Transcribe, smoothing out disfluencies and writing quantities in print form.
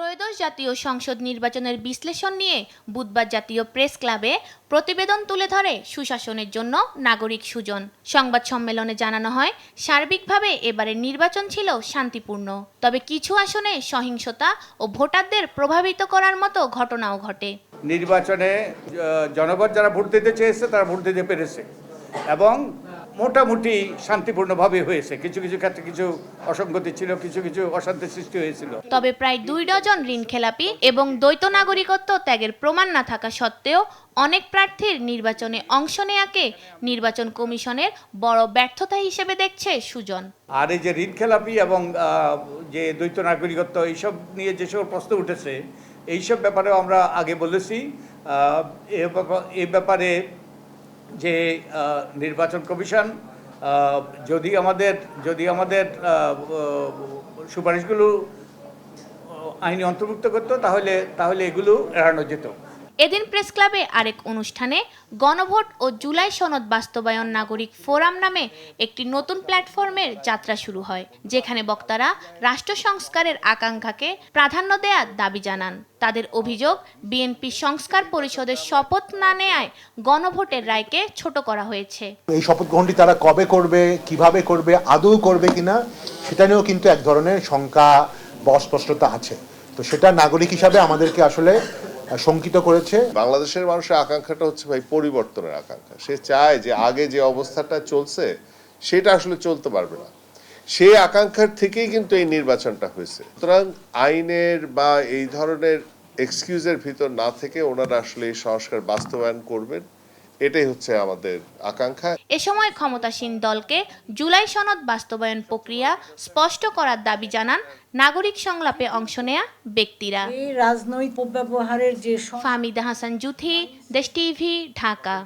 ত্রয়োদশ জাতীয় সংসদ নির্বাচনের বিশ্লেষণ নিয়ে বুধবার জাতীয় প্রেস ক্লাবে প্রতিবেদন তুলে ধরে সুশাসনের জন্য নাগরিক সুজন। সংবাদ সম্মেলনে জানানো হয়, সার্বিকভাবে এবারের নির্বাচন ছিল শান্তিপূর্ণ, তবে কিছু আসনে সহিংসতা ও ভোটারদের প্রভাবিত করার মতো ঘটনাও ঘটে। নির্বাচনে জনগণ যারা ভোট দিতে চেয়েছে তারা ভোট দিতে পেরেছে এবং মোটামুটি শান্তিপূর্ণভাবে হয়েছে। কিছু কিছু ক্ষেত্রে কিছু অসঙ্গতি ছিল, কিছু কিছু অশান্তি সৃষ্টি হয়েছিল। তবে প্রায় 2 ডজন ঋণখেলাপি এবং দ্বৈত নাগরিকত্ব ত্যাগের প্রমাণ না থাকা সত্ত্বেও অনেক প্রার্থীর নির্বাচনে অংশ নেয়াকে নির্বাচন কমিশনের বড় ব্যর্থতা হিসেবে দেখছে সুজন। আর এই যে ঋণখেলাপি এবং যে দ্বৈত নাগরিকত্ব এইসব নিয়ে যেসব প্রশ্ন উঠেছে, এইসব ব্যাপারেও আমরা আগে বলেছি। এই ব্যাপারে যে নির্বাচন কমিশন যদি আমাদের সুপারিশগুলো আইনে অন্তর্ভুক্ত করতো তাহলে এগুলো এড়ানো যেত। এদিন প্রেস ক্লাবে আরেক অনুষ্ঠানে গণভোট ও জুলাই সনদ বাস্তবায়ন নাগরিক ফোরাম নামে একটি নতুন প্ল্যাটফর্মের যাত্রা শুরু হয়, যেখানে বক্তারা রাষ্ট্র সংস্কারের আকাঙ্ক্ষাকে প্রাধান্য দেওয়ার দাবি জানান। তাদের অভিযোগ, বিএনপি সংস্কার পরিষদের শপথ না নেয়ায় গণভোটের রায়কে ছোট করা হয়েছে। এই শপথ গ্রহণটি তারা কবে করবে, কিভাবে করবে, আদৌ করবে কিনা সেটা নিয়েও কিন্তু এক ধরনের শঙ্কা বা অস্পষ্টতা আছে। তো সেটা নাগরিক হিসাবে আমাদেরকে আসলে শঙ্কিত করেছে। বাংলাদেশের মানুষের আকাঙ্ক্ষাটা হচ্ছে ভাই পরিবর্তনের আকাঙ্ক্ষা। সে চায় যে আগে যে অবস্থাটা চলছে সেটা আসলে চলতে পারবে না, সেই আকাঙ্ক্ষার থেকেই কিন্তু এই নির্বাচনটা হয়েছে। সুতরাং আইনের বা এই ধরনের এক্সকিউজের ভিতর না থেকে ওনারা আসলে এই সংস্কার বাস্তবায়ন করবেন, এটাই হচ্ছে আমাদের আকাঙ্ক্ষা। এ সময় ক্ষমতাসীন দলকে জুলাই সনদ বাস্তবায়ন প্রক্রিয়া স্পষ্ট করার দাবি জানান নাগরিক সংলাপে অংশ নেয়া ব্যক্তিরা। এই রাজনৈতিক ব্যবহারের যে ফাহমিদা হাসান জুথি, দেশ টিভি, ঢাকা।